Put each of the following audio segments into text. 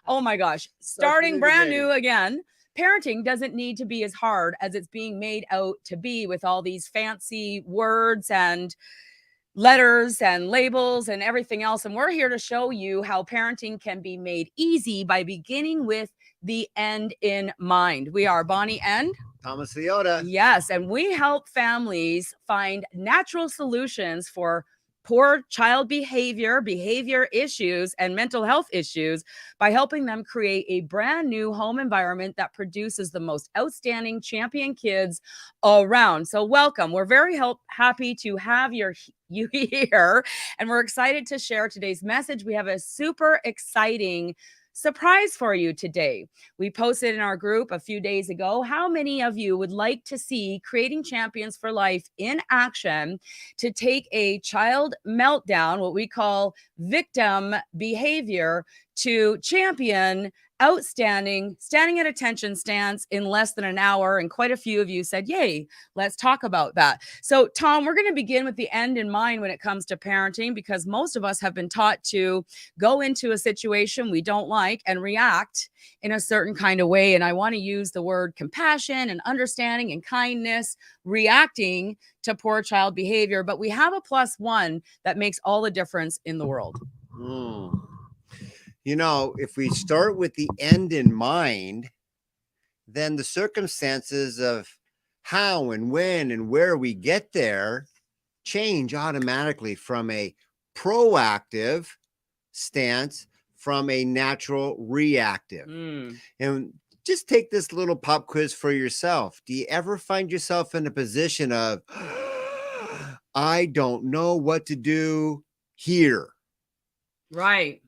Oh my gosh. Start from Starting the brand beginning. new again. Parenting doesn't need to be as hard as it's being made out to be with all these fancy words and letters and labels and everything else. And we're here to show you how parenting can be made easy by beginning with the end in mind. We are Bonnie and Thomas Leota. yes, and we help families find natural solutions for poor child behavior issues, and mental health issues by helping them create a brand new home environment that produces the most outstanding champion kids around. So welcome. We're very happy to have you here, and we're excited to share today's message. We have a super exciting surprise for you today. We posted in our group a few days ago how many of you would like to see Creating Champions for Life in action to take a child meltdown, what we call victim behavior, to champion outstanding standing at attention stance in less than an hour. And quite a few of you said, yay, let's talk about that. So Tom, we're going to begin with the end in mind when it comes to parenting, because most of us have been taught to go into a situation we don't like and react in a certain kind of way. And I want to use the word compassion and understanding and kindness, reacting to poor child behavior. But we have a plus one that makes all the difference in the world. You know, if we start with the end in mind, then the circumstances of how and when and where we get there change automatically from a proactive stance from a natural reactive. And just take this little pop quiz for yourself. Do you ever find yourself in a position of, I don't know what to do here? Right.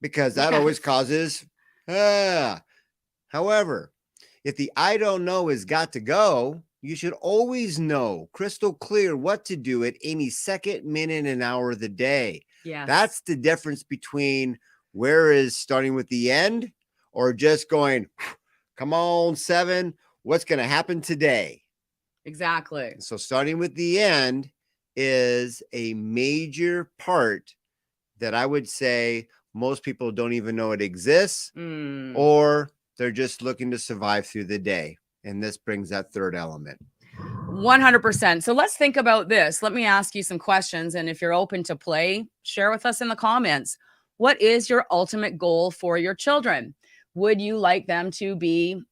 Because that always causes, however, if the I don't know has got to go, you should always know crystal clear what to do at any second, minute, and hour of the day. Yes. That's the difference between where is starting with the end or just going, come on, 7, what's going to happen today? Exactly. So starting with the end is a major part that I would say most people don't even know it exists, or they're just looking to survive through the day. And this brings that third element. 100%. So let's think about this. Let me ask you some questions. And if you're open to play, share with us in the comments. What is your ultimate goal for your children? Would you like them to be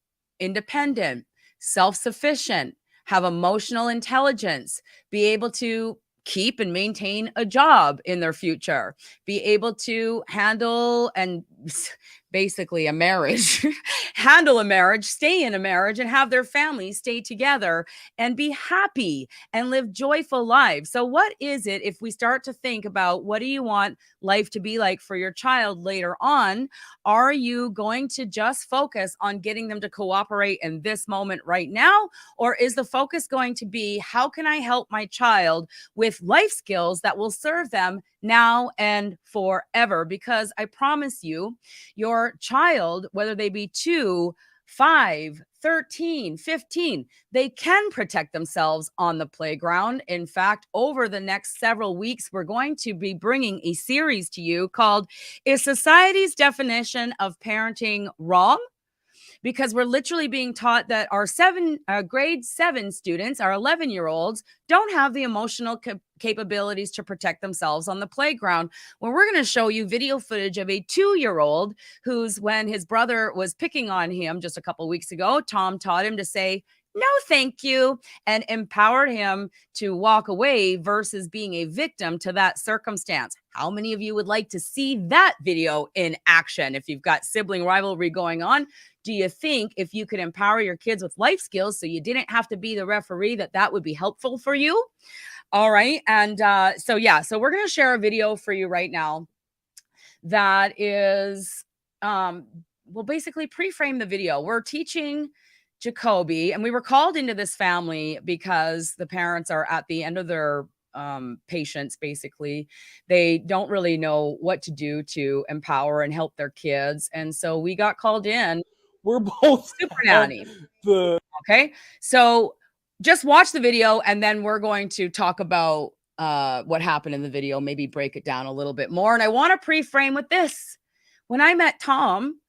independent, self-sufficient, have emotional intelligence, be able to keep and maintain a job in their future, be able to handle and basically a marriage, handle a marriage, stay in a marriage, and have their families stay together and be happy and live joyful lives? So what is it, if we start to think about what do you want life to be like for your child later on, are you going to just focus on getting them to cooperate in this moment right now? Or is the focus going to be, how can I help my child with life skills that will serve them now and forever? Because I promise you, your child, whether they be 2, 5, 13, 15, they can protect themselves on the playground. In fact, over the next several weeks, we're going to be bringing a series to you called Is Society's Definition of Parenting Wrong? Because we're literally being taught that our grade 7 students, our 11-year-olds, don't have the emotional capabilities to protect themselves on the playground. When we're going to show you video footage of a 2-year-old who's, when his brother was picking on him just a couple weeks ago, Tom taught him to say, no, thank you, and empowered him to walk away versus being a victim to that circumstance. How many of you would like to see that video in action? If you've got sibling rivalry going on, do you think if you could empower your kids with life skills so you didn't have to be the referee, that would be helpful for you? All right. And so we're going to share a video for you right now that is, we'll basically pre-frame the video. We're teaching Jacoby, and we were called into this family because the parents are at the end of their patience. Basically, they don't really know what to do to empower and help their kids, and so we got called in. We're both super nanny. Okay, so just watch the video, and then we're going to talk about what happened in the video, maybe break it down a little bit more. And I want to pre-frame with this. When I met Tom,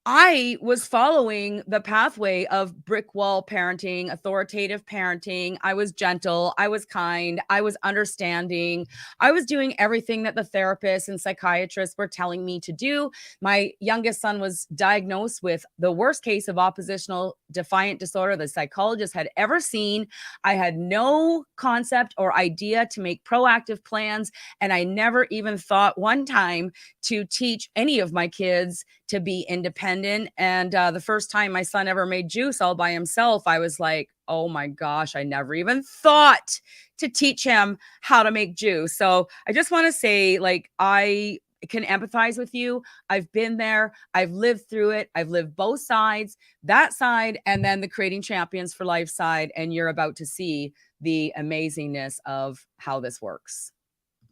I was following the pathway of brick wall parenting, authoritative parenting. I was gentle. I was kind. I was understanding. I was doing everything that the therapists and psychiatrists were telling me to do. My youngest son was diagnosed with the worst case of oppositional defiant disorder the psychologist had ever seen. I had no concept or idea to make proactive plans. And I never even thought one time to teach any of my kids to be independent. And the first time my son ever made juice all by himself, I was like, oh my gosh, I never even thought to teach him how to make juice. So I just want to say, like, I can empathize with you. I've been there. I've lived through it. I've lived both sides, that side, and then the Creating Champions for Life side. And you're about to see the amazingness of how this works.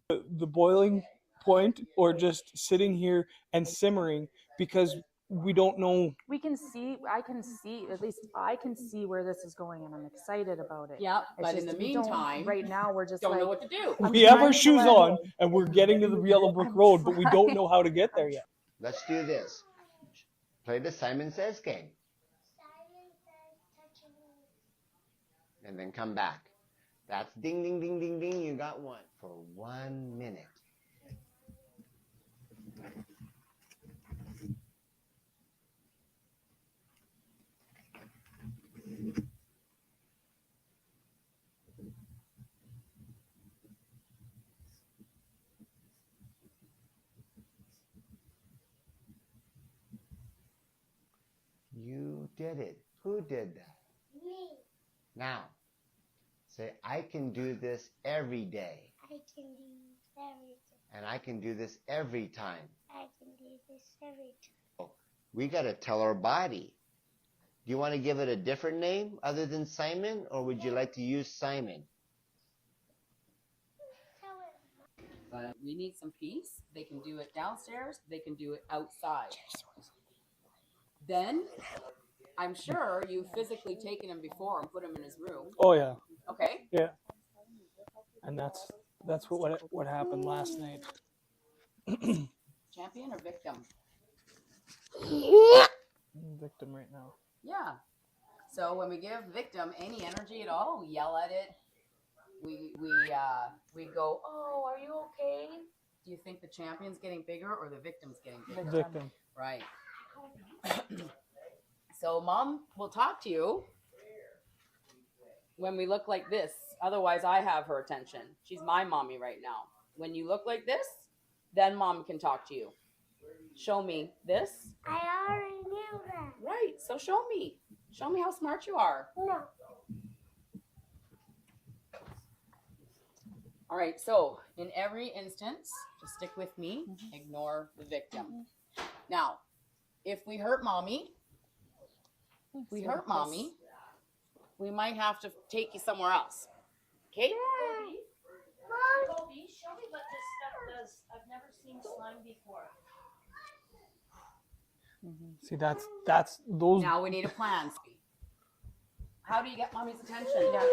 The boiling point, or just sitting here and simmering because we don't know. I can see, at least I can see where this is going, and I'm excited about it. Yeah, It's but in just the we don't- meantime, right now we're just don't like, know what to do. I'm We have our trying to shoes let- on and we're getting to the Yellow Brick Road, but we don't know how to get there yet. Let's do this. Play the Simon Says game. And then come back. That's ding, ding, ding, ding, ding. You got one for 1 minute. You did it. Who did that? Me. Now, say, I can do this every day. I can do this every day. And I can do this every time. I can do this every time. We got to tell our body. Do you want to give it a different name other than Simon, or would you like to use Simon? We need some peace. They can do it downstairs. They can do it outside. Then, I'm sure you've physically taken him before and put him in his room. Oh yeah, Okay. yeah. And that's what happened last night. Champion or victim? Victim right now. Yeah. So when we give victim any energy at all, we yell at it. We go, oh, are you okay? Do you think the champion's getting bigger or the victim's getting bigger? Victim. Right. So mom will talk to you when we look like this. Otherwise, I have her attention. She's my mommy right now. When you look like this, then mom can talk to you. Show me this. I already knew that. Right. So show me. Show me how smart you are. No. All right. So in every instance, just stick with me. Ignore the victim. Now, if we hurt mommy, we might have to take you somewhere else. Okay? Kobe, show me what this stuff does. I've never seen slime before. See, that's those. Now we need a plan. How do you get mommy's attention? Yeah.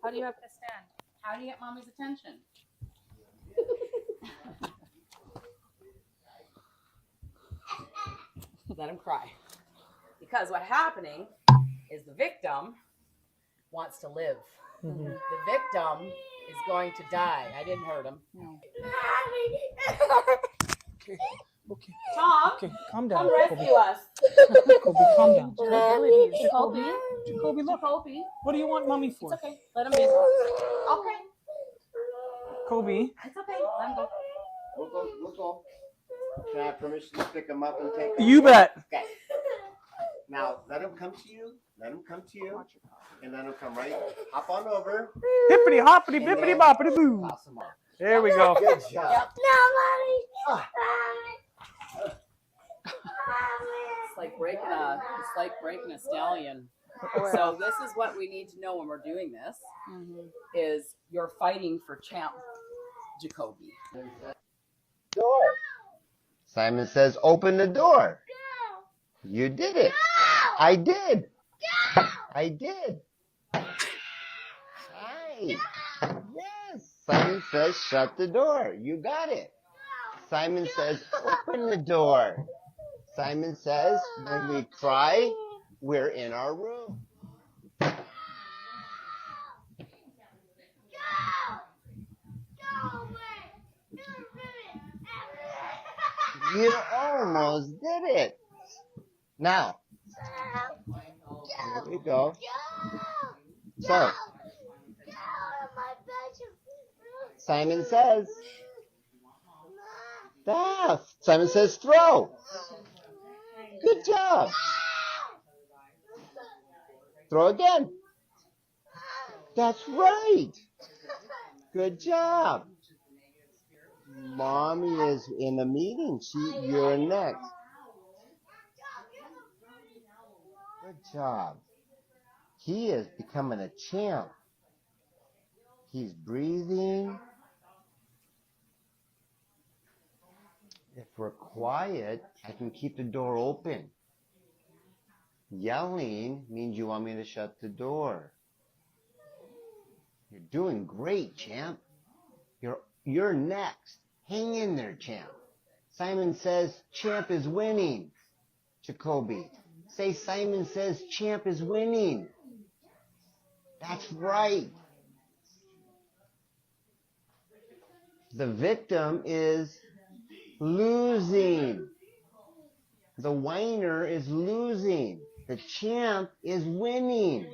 How do you have to stand? How do you get mommy's attention? Let him cry. Because what's happening is the victim wants to live. Mhm. The victim is going to die. I didn't hurt him. No. Okay, Tom, okay, calm down, come rescue us. Kobe, calm down. Jacoby. Jacoby, look. Jacoby. What do you want mommy for? It's okay. Let him be. Okay. Kobe. It's okay. Let him go. We'll go. Can I have permission to pick him up and take him? You bet. Okay. Now, let him come to you. Let him come to you. And let him come right. Hop on over. Hippity hoppity bippity boppity boo. Toss him off. There we go. Good job. No, Mommy. Ah. It's like breaking a stallion. So this is what we need to know when we're doing this is you're fighting for champ, Jacoby. Door. Simon says, open the door. You did it. I did. I did. Hi. Yes. Simon says, shut the door. You got it. Simon says, open the door. Simon says, when we cry, we're in our room. You almost did it. Now, here we go. So, Simon says, Simon says, throw. Good job. Throw again. That's right. Good job. Mommy is in a meeting. You're next. Good job. He is becoming a champ. He's breathing. If we're quiet, I can keep the door open. Yelling means you want me to shut the door. You're doing great, champ. You're next. Hang in there, champ. Simon says champ is winning. Jacoby, say Simon says champ is winning. That's right. The victim is losing. The whiner is losing. The champ is winning.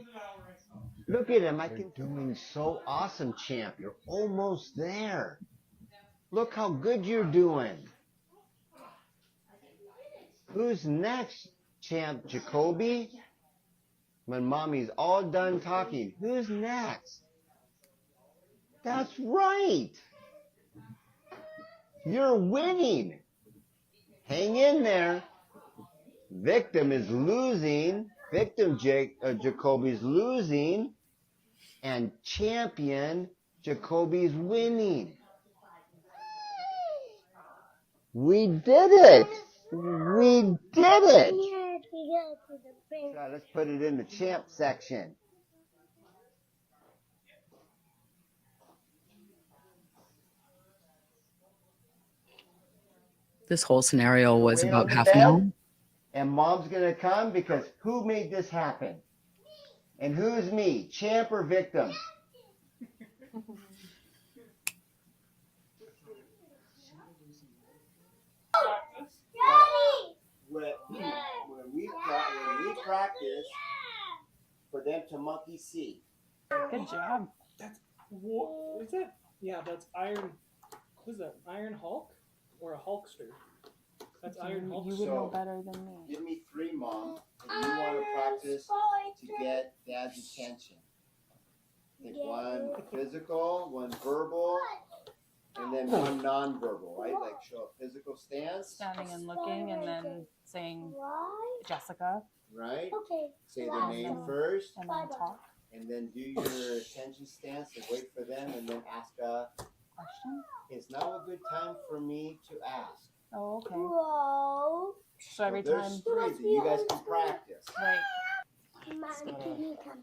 Look at him. You're doing so awesome, champ. You're almost there. Look how good you're doing. Who's next, champ Jacoby? When mommy's all done talking, who's next? That's right. You're winning. Hang in there. Victim is losing. Victim Jacoby's losing. And champion Jacoby's winning. We did it. We did it. So let's put it in the champ section. This whole scenario was Wait about on the half an hour. bed, and mom's going to come because who made this happen? And who's me, champ or victim? When we practice for them to monkey see. Good job. That's what is that? Yeah, that's Iron. What is that? Iron Hulk or a Hulkster? That's Iron Hulk. You would know better than me. Give me 3, Mom, and you want to practice to get Dad's attention. Take one physical, one verbal, and then one non-verbal, right? Like show a physical stance. Standing and looking, and then saying Jessica, Right? Okay. Say their name first, and then talk. and then do your attention stance and wait for them, and then ask Question? it's now a good time for me to ask. Oh, okay. Whoa. So every There's time, 3 that you guys can practice. right? Mom, can you come?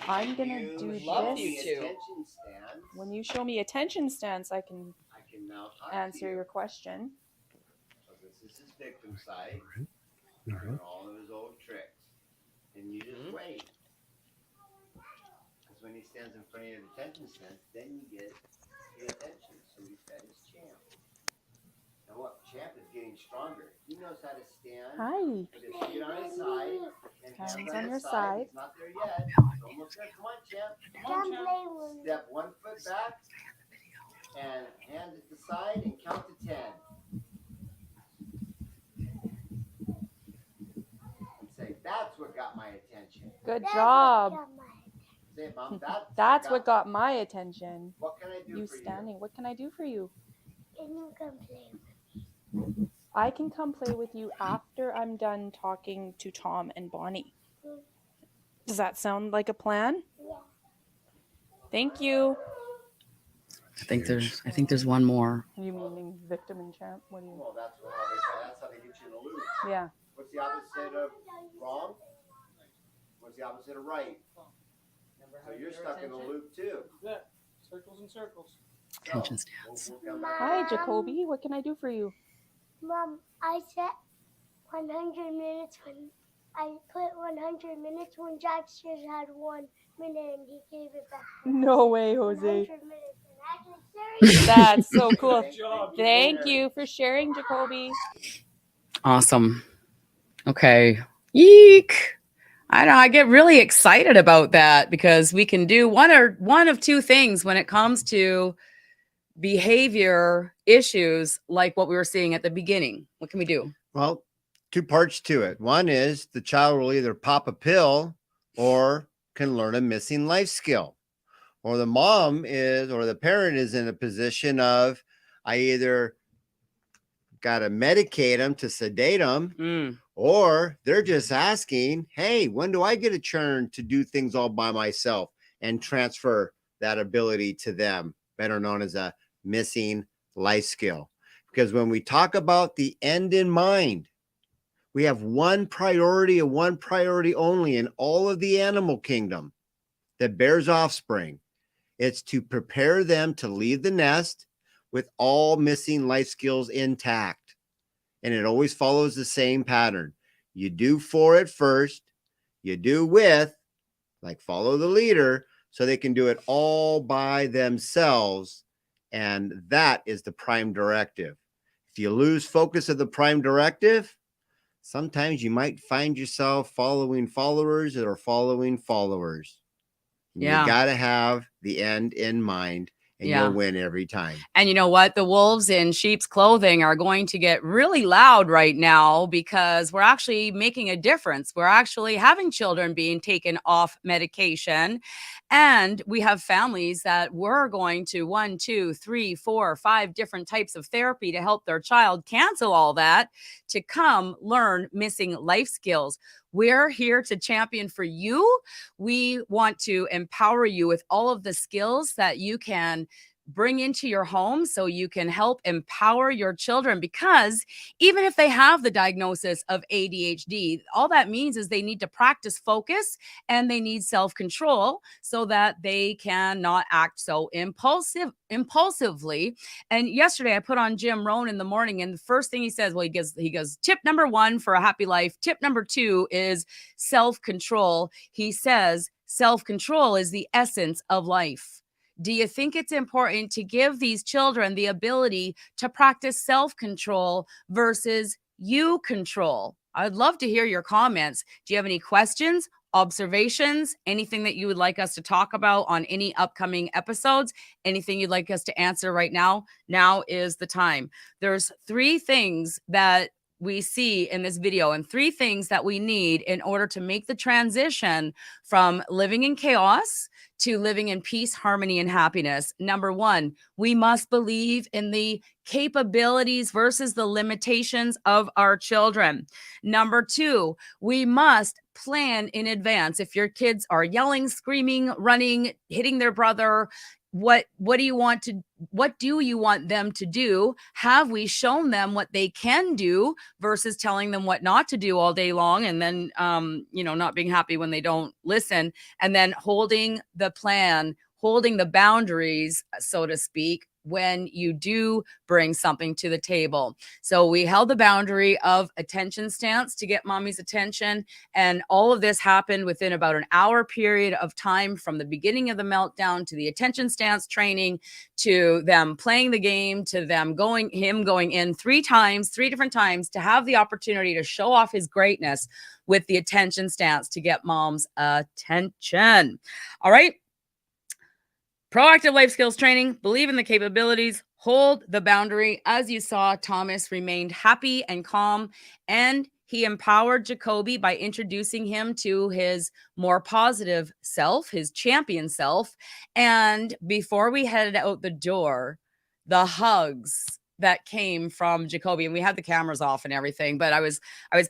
I'm gonna You do love this. the attention stance. When you show me attention stance, I can I can now talk answer to you. your question. So this is his victim side. Doing all of his old tricks. And you just wait. Because when he stands in front of your attention stance, then you get the attention. So he's got his champ. And what? Champ is getting stronger. He knows how to stand. Hi. With his feet on his side. And Hands hands on your his side. He's not there yet. He's almost there. Come on, champ. Come play with me. Step 1 foot back. And hands at the side and count to 10. And say, that's what got my attention. Good That's job. what got my- Say it, Mom. That's what got my attention. What can I do You for standing. What can I do for you? Can you come play with me? I can come play with you after I'm done talking to Tom and Bonnie. Does that sound like a plan? Yeah. Thank you. I think there's one more. You meaning victim and champ? What do you? you? Well, that's how they get you in a loop. Yeah. What's the opposite of wrong? What's the opposite of right? So you're stuck in a loop too. Yeah, circles and circles. Attention stance. Hi, Jacoby. What can I do for you? Mom, I set 100 minutes when I put 100 minutes when Jack just had 1 minute and he gave it back. No way, Jose. 100 minutes. And actually, seriously. That's so cool. Good job. Thank you for sharing, Jacoby. Awesome. Okay. Yeek. I know I get really excited about that because we can do one of two things when it comes to behavior issues like what we were seeing at the beginning. What can we do? Well, two parts to it. One is the child will either pop a pill or can learn a missing life skill. Or the mom is, or the parent is in a position of, I either got to medicate them to sedate them, or they're just asking, hey, when do I get a turn to do things all by myself and transfer that ability to them, better known as a missing life skill? Because when we talk about the end in mind, we have one priority and one priority only in all of the animal kingdom that bears offspring. It's to prepare them to leave the nest with all missing life skills intact. And it always follows the same pattern. You do for it first, you do with, like follow the leader, so they can do it all by themselves. And that is the prime directive. If you lose focus of the prime directive, sometimes you might find yourself following followers that are following followers. Yeah. You got to have the end in mind, and you'll win every time. And you know what? The wolves in sheep's clothing are going to get really loud right now because we're actually making a difference. We're actually having children being taken off medication. And we have families that were going to 1, 2, 3, 4, 5 different types of therapy to help their child cancel all that to come learn missing life skills. We're here to champion for you. We want to empower you with all of the skills that you can bring into your home so you can help empower your children, because even if they have the diagnosis of ADHD, all that means is they need to practice focus and they need self-control so that they cannot act so impulsively. And yesterday I put on Jim Rohn in the morning, and the first thing he says, well, he goes, tip number 1 for a happy life. Tip number 2 is self-control. He says, self-control is the essence of life. Do you think it's important to give these children the ability to practice self-control versus you control? I'd love to hear your comments. Do you have any questions, observations, anything that you would like us to talk about on any upcoming episodes? Anything you'd like us to answer right now? Now is the time. There's 3 things that we see in this video and 3 things that we need in order to make the transition from living in chaos to living in peace, harmony, and happiness. Number 1, we must believe in the capabilities versus the limitations of our children. Number 2, we must plan in advance. If your kids are yelling, screaming, running, hitting their brother, what do you want them to do? Have we shown them what they can do versus telling them what not to do all day long, and then not being happy when they don't listen, and then holding the plan, holding the boundaries, so to speak, when you do bring something to the table. So we held the boundary of attention stance to get mommy's attention. And all of this happened within about an hour period of time, from the beginning of the meltdown to the attention stance training, to them playing the game, to him going in 3 different times to have the opportunity to show off his greatness with the attention stance to get mom's attention. All right. Proactive life skills training, believe in the capabilities, hold the boundary. As you saw, Thomas remained happy and calm, and he empowered Jacoby by introducing him to his more positive self, his champion self. And before we headed out the door, the hugs, that came from Jacoby, and we had the cameras off and everything, but I was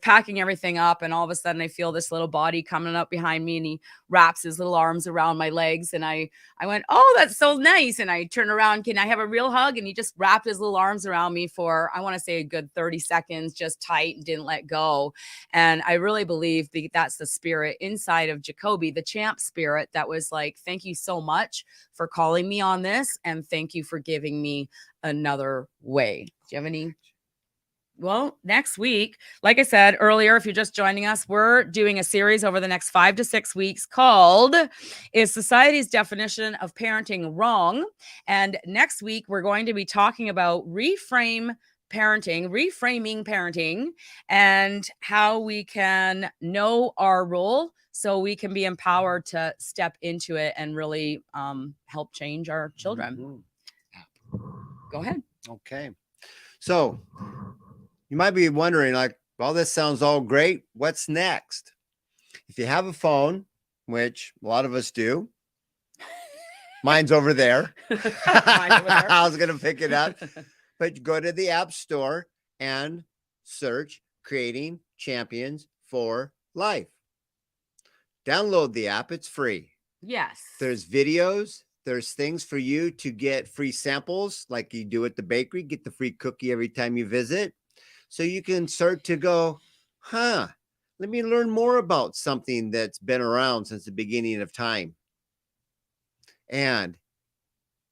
packing everything up, and all of a sudden I feel this little body coming up behind me, and he wraps his little arms around my legs, and I went, oh, that's so nice. And I turned around, can I have a real hug? And he just wrapped his little arms around me for, I want to say, a good 30 seconds, just tight, and didn't let go. And I really believe that's the spirit inside of Jacoby, the champ spirit, that was like, thank you so much for calling me on this, and thank you for giving me another way. Do you have any? Well, next week, like I said earlier, if you're just joining us, we're doing a series over the next 5 to 6 weeks called Is Society's Definition of Parenting Wrong? And next week, we're going to be talking about reframing parenting, and how we can know our role so we can be empowered to step into it and really help change our children. Go ahead. Okay. So you might be wondering, like, well, this sounds all great. What's next? If you have a phone, which a lot of us do, mine's over there. I was going to pick it up, but go to the App Store and search Creating Champions for Life. Download the app. It's free. Yes. There's videos. There's things for you to get free samples like you do at the bakery. Get the free cookie every time you visit. So you can start to go, let me learn more about something that's been around since the beginning of time. And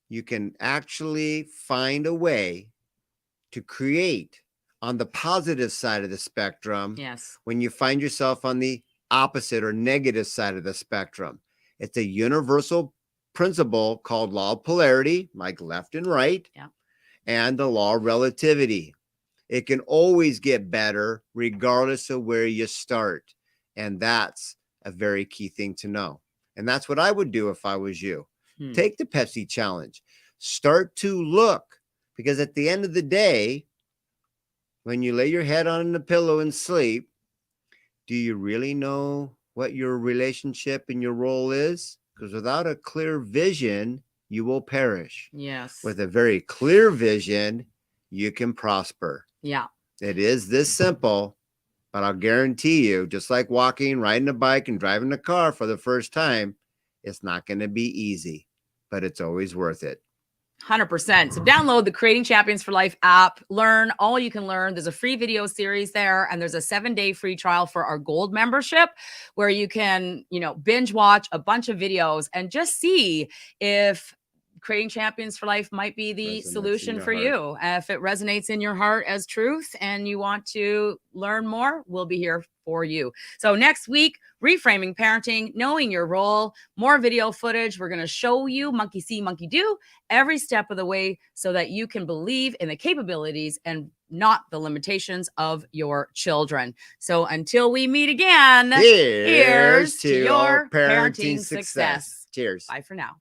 you can actually find a way to create on the positive side of the spectrum. Yes. When you find yourself on the opposite or negative side of the spectrum. It's a universal principle called law of polarity, like left and right, and the law of relativity. It can always get better regardless of where you start. And that's a very key thing to know. And that's what I would do if I was you. Take the Pepsi challenge. Start to look, because at the end of the day, when you lay your head on the pillow and sleep, do you really know what your relationship and your role is? Because without a clear vision, you will perish. Yes. With a very clear vision, you can prosper. Yeah. It is this simple, but I'll guarantee you, just like walking, riding a bike, and driving a car for the first time, it's not going to be easy, but it's always worth it. 100%. So download the Creating Champions for Life app. Learn all you can learn. There's a free video series there, and there's a 7-day free trial for our gold membership where you can, binge watch a bunch of videos and just see if Creating Champions for Life might be the solution for you. If it resonates in your heart as truth and you want to learn more, we'll be here for you. So next week, reframing parenting, knowing your role, more video footage. We're going to show you monkey see, monkey do every step of the way so that you can believe in the capabilities and not the limitations of your children. So until we meet again, here's to your parenting success. Cheers. Bye for now.